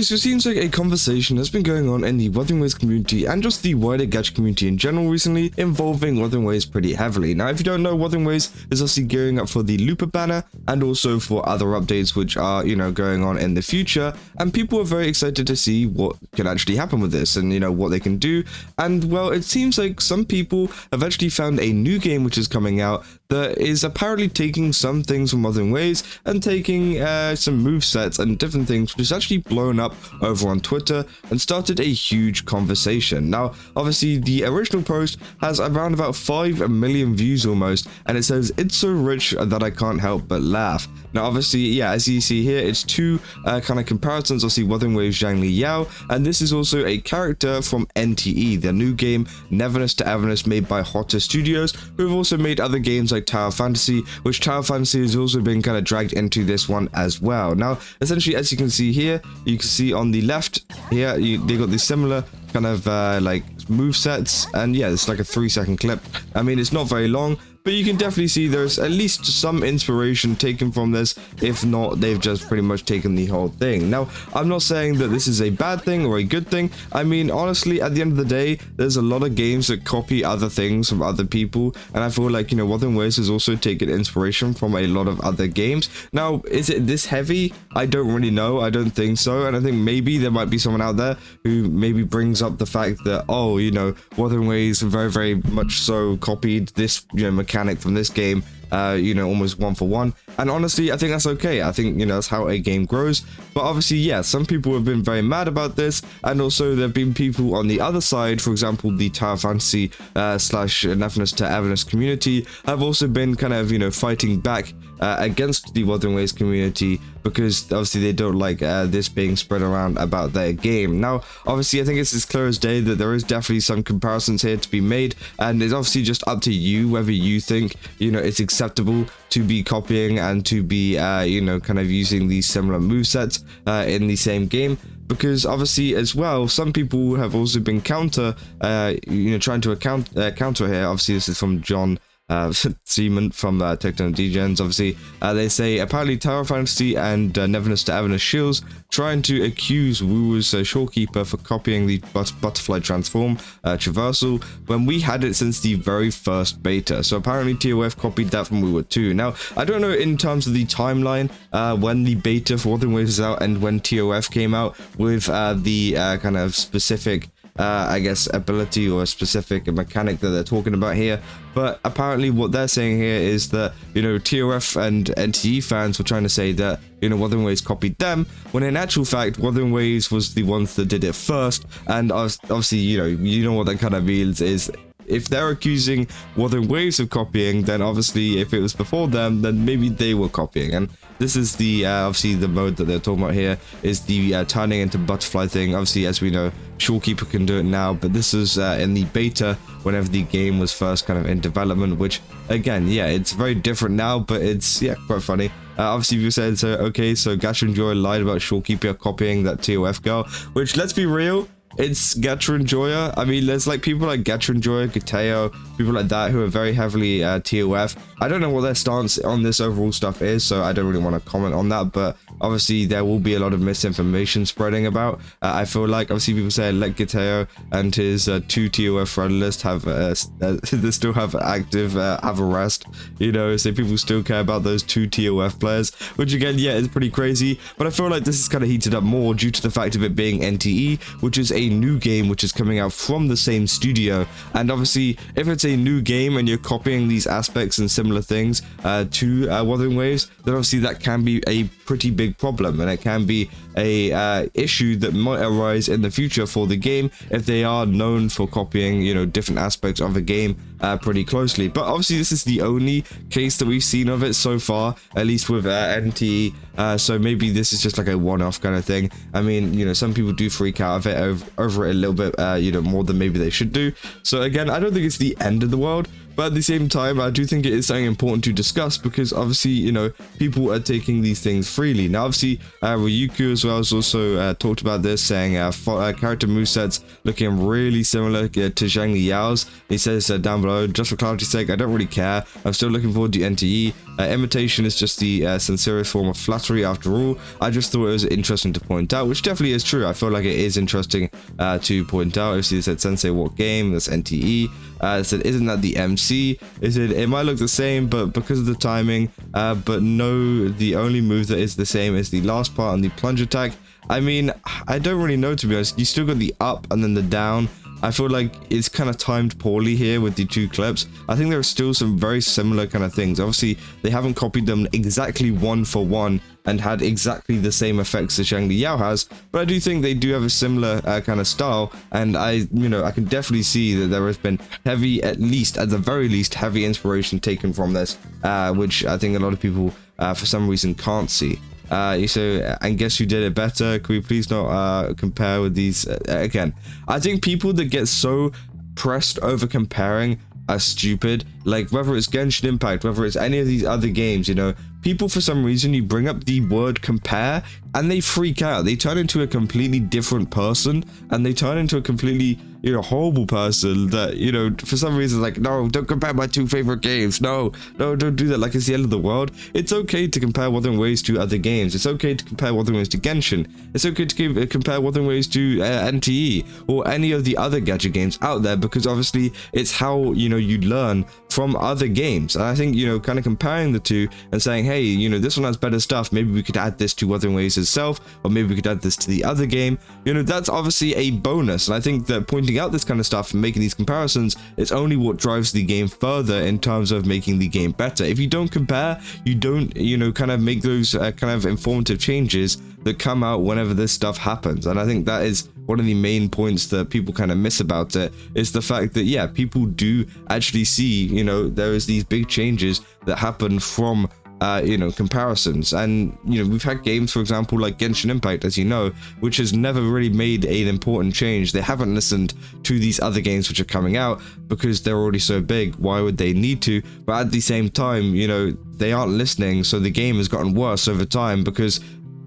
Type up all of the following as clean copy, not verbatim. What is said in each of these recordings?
Okay, so it seems like a conversation has been going on in the Wuthering Waves community and just the wider Gacha community in general recently, involving Wuthering Waves pretty heavily. Now, if you don't know, Wuthering Waves is obviously gearing up for the lupa banner and also for other updates which are, going on in the future, and people are very excited to see what can actually happen with this and, what they can do. And, well, it seems like some people have actually found a new game which is coming out that is apparently taking some things from Wuthering Waves and taking some movesets and different things, which is actually blown up over on Twitter and started a huge conversation. Now, obviously, the original post has around about 5 million views almost, and it says, "It's so rich that I can't help but laugh." Now, obviously, yeah, as you see here, it's two kind of comparisons. Obviously, Wuthering Waves Zhang Li Yao, and this is also a character from NTE, the new game Neverness to Everness made by Hotter Studios, who have also made other games like Tower Fantasy, which Tower Fantasy has also been kind of dragged into this one as well. Now, essentially, as you can see here, you can see on the left here, they got these similar kind of like move sets, and yeah, it's like a 3-second clip. I mean, it's not very long, but you can definitely see there's at least some inspiration taken from this. If not, they've just pretty much taken the whole thing. Now, I'm not saying that this is a bad thing or a good thing. I mean, honestly, at the end of the day, there's a lot of games that copy other things from other people, and I feel like, Wuthering Waves has also taken inspiration from a lot of other games. Now, is it this heavy? I don't really know. I don't think so, and I think maybe there might be someone out there who maybe brings up the fact that, oh, Wuthering Waves very, very much so copied this, mechanic from this game, almost one for one. And honestly, I think that's okay. I think, that's how a game grows. But obviously, yeah, some people have been very mad about this, and also there have been people on the other side, for example, the Tower Fantasy / Neverness to Everness community have also been kind of, fighting back against the Wuthering Waves community, because obviously they don't like this being spread around about their game. Now, obviously, I think it's as clear as day that there is definitely some comparisons here to be made, and it's obviously just up to you whether you think, it's acceptable to be copying and to be, kind of using these similar movesets in the same game. Because obviously, as well, some people have also been trying to counter here. Obviously, this is from John Seaman from Techno Degens. Obviously, they say apparently Tower Fantasy and Neverness to Everness Shields trying to accuse wuwa's Shorekeeper for copying the butterfly transform traversal when we had it since the very first beta. So apparently TOF copied that from wuwa too. Now, I don't know in terms of the timeline when the beta for Wuthering Waves was out and when TOF came out with the kind of specific I guess ability or a specific mechanic that they're talking about here, but apparently what they're saying here is that TOF and NTE fans were trying to say that Wuthering Waves copied them, when in actual fact Wuthering Waves was the ones that did it first. And obviously you know what that kind of means is, if they're accusing Wuthering Waves of copying, then obviously if it was before them, then maybe they were copying. And this is the obviously the mode that they're talking about here is the turning into butterfly thing. Obviously, as we know, Shorekeeper can do it now, but this is in the beta whenever the game was first kind of in development, which again, yeah, it's very different now, but it's, yeah, quite funny. Obviously, you said, so okay, so Gacha Enjoyer lied about Shorekeeper copying that TOF girl, which, let's be real, it's Gacha Enjoyer. I mean, there's like people like Gacha Enjoyer, Gateo, people like that who are very heavily TOF. I don't know what their stance on this overall stuff is, so I don't really want to comment on that, but obviously there will be a lot of misinformation spreading about. I feel like obviously people say let Gateo and his 2 TOF friend list have they still have active have arrest, so people still care about those 2 TOF players, which again, yeah, is pretty crazy. But I feel like this is kind of heated up more due to the fact of it being NTE, which is a new game which is coming out from the same studio. And obviously, if it's a new game and you're copying these aspects and similar things to Wuthering Waves, then obviously that can be a pretty big problem, and it can be a issue that might arise in the future for the game if they are known for copying different aspects of a game pretty closely. But obviously this is the only case that we've seen of it so far, at least with NTE, so maybe this is just like a one-off kind of thing. I mean, some people do freak out of it over it a little bit more than maybe they should do. So again, I don't think it's the end of the world, But at the same time, I do think it is something important to discuss because obviously, you know, people are taking these things freely. Now, obviously, Ryuku as well has also talked about this, saying character movesets looking really similar to Zhang Liao's. He says down below, just for clarity's sake, I don't really care. I'm still looking forward to NTE. Imitation is just the sincerest form of flattery after all. I just thought it was interesting to point out, which definitely is true. I feel like it is interesting to point out. Obviously, they said Sensei what game? That's NTE. They said, isn't that the MC? They said it might look the same, but because of the timing, but no, the only move that is the same is the last part on the plunge attack. I mean, I don't really know, to be honest. You still got the up and then the down. I feel like it's kind of timed poorly here with the two clips. I think there are still some very similar kind of things. Obviously, they haven't copied them exactly one for one and had exactly the same effects as Zhang Liao has, but I do think they do have a similar kind of style, and I can definitely see that there has been heavy, at the very least, heavy inspiration taken from this, which I think a lot of people, for some reason, can't see. So, and guess who did it better? Can we please not compare with these again? I think people that get so pressed over comparing are stupid. Like, whether it's Genshin Impact, whether it's any of these other games, you know, people, for some reason, you bring up the word compare and they freak out. They turn into a completely different person, and they turn into a completely, you know, horrible person that, you know, for some reason, like, no, don't compare my two favorite games. No, don't do that like it's the end of the world. It's okay to compare Wuthering Waves to other games. It's okay to compare Wuthering Waves to Genshin. It's okay to compare Wuthering Waves to NTE or any of the other gacha games out there, because obviously it's how, you know, you learn from other games. And I think, you know, kind of comparing the two and saying, hey, you know, this one has better stuff, maybe we could add this to Wuthering Waves itself, or maybe we could add this to the other game, you know, that's obviously a bonus. And I think that pointing out this kind of stuff and making these comparisons is only what drives the game further in terms of making the game better. If you don't compare, you don't, you know, kind of make those kind of informative changes that come out whenever this stuff happens. And I think that is one of the main points that people kind of miss about it, is the fact that, yeah, people do actually see, you know, there is these big changes that happen from you know, comparisons. And, you know, we've had games, for example, like Genshin Impact, as you know, which has never really made an important change. They haven't listened to these other games which are coming out because they're already so big. Why would they need to? But at the same time, you know, they aren't listening, so the game has gotten worse over time because,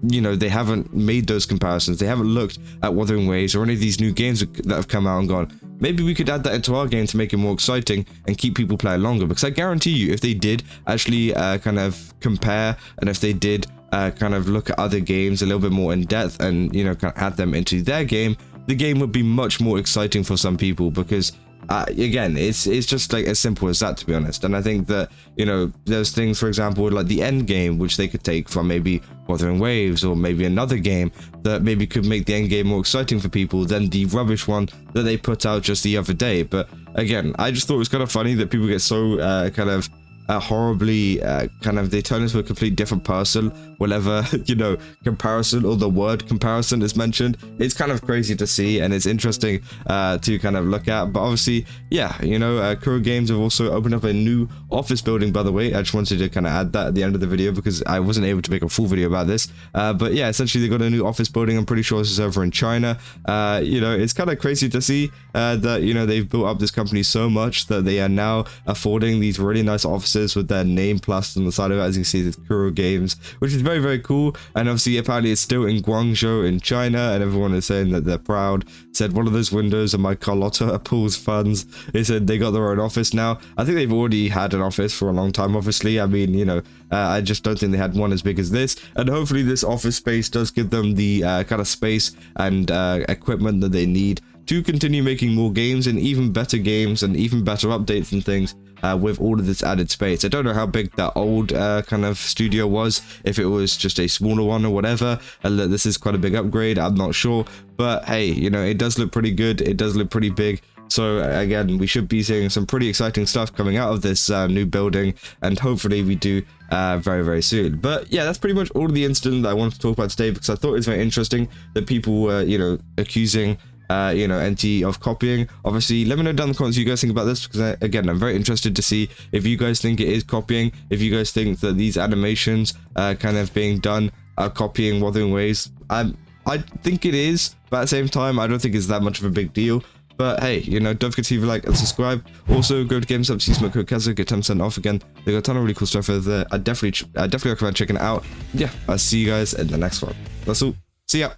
you know, they haven't made those comparisons. They haven't looked at Wuthering Waves or any of these new games that have come out and gone, maybe we could add that into our game to make it more exciting and keep people playing longer. Because I guarantee you, if they did actually kind of compare, and if they did kind of look at other games a little bit more in depth and, you know, kind of add them into their game, the game would be much more exciting for some people. Because again, it's just like as simple as that, to be honest. And I think that, you know, there's things, for example, like the end game, which they could take from maybe Wuthering Waves or maybe another game that maybe could make the end game more exciting for people than the rubbish one that they put out just the other day. But again, I just thought it was kind of funny that people get so kind of horribly kind of, they turn into a completely different person whenever, you know, comparison or the word comparison is mentioned. It's kind of crazy to see, and it's interesting to kind of look at. But obviously, yeah, you know, Kuro Games have also opened up a new office building, by the way. I just wanted to kind of add that at the end of the video because I wasn't able to make a full video about this. But yeah, essentially they got a new office building. I'm pretty sure this is over in China. You know, it's kind of crazy to see that, you know, they've built up this company so much that they are now affording these really nice offices with their name plastered on the side of it. As you can see, this Kuro Games, which is very, very cool. And obviously, apparently it's still in Guangzhou in China, and everyone is saying that they're proud. Said one of those windows of my Carlotta pools funds. They said they got their own office now. I think they've already had an office for a long time, obviously. I mean, you know, I just don't think they had one as big as this. And hopefully this office space does give them the kind of space and equipment that they need to continue making more games and even better games and even better updates and things with all of this added space. I don't know how big that old kind of studio was, if it was just a smaller one or whatever, and that this is quite a big upgrade, I'm not sure. But hey, you know, it does look pretty good, it does look pretty big. So again, we should be seeing some pretty exciting stuff coming out of this new building, and hopefully we do very, very soon. But yeah, that's pretty much all of the incident that I wanted to talk about today, because I thought it was very interesting that people were, you know, accusing you know, NT of copying. Obviously, let me know down in the comments what you guys think about this, because again, I'm very interested to see if you guys think it is copying, if you guys think that these animations kind of being done are copying Wuthering Waves. I think it is, but at the same time, I don't think it's that much of a big deal. But hey, you know, don't forget to leave a like and subscribe. Also, go to GameStop, use my code Kazo, get 10% off again. They got a ton of really cool stuff over there. I definitely recommend checking it out. Yeah, I'll see you guys in the next one. That's all. See ya.